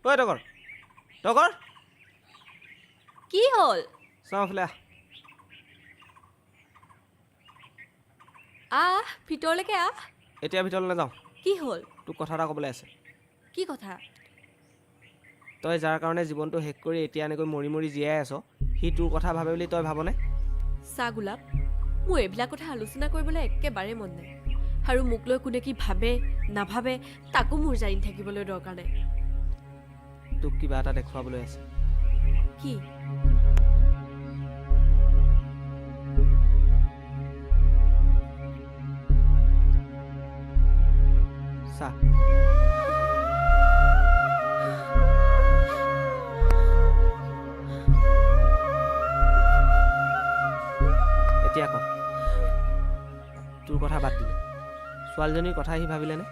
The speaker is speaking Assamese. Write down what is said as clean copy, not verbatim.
ঐ টগৰ কি হ'ল? চাওঁ ফালে ভিতৰলৈকে আহ। এতিয়া ভিতৰলৈ নাযাওঁ। কি হ'ল? তোক কথা এটা ক'বলৈ আছে। কি কথা? তই যাৰ কাৰণে জীৱনটো শেষ কৰি এতিয়া এনেকৈ মৰি মৰি জীয়াই আছ, সি তোৰ কথা ভাবে বুলি তই ভাবনে? চা গোলাপ, মোৰ এইবিলাক কথা আলোচনা কৰিবলৈ একেবাৰে মন নাই। আৰু মোক লৈ কোনে কি ভাবে নাভাবে তাকো মোৰ জানি থাকিবলৈ দৰকাৰ নাই। তোক কিবা এটা দেখুৱাবলৈ আছে। কি? চা এতিয়া ক, তোৰ কথা বাদ দিলে ছোৱালীজনীৰ কথা সি ভাবিলেনে?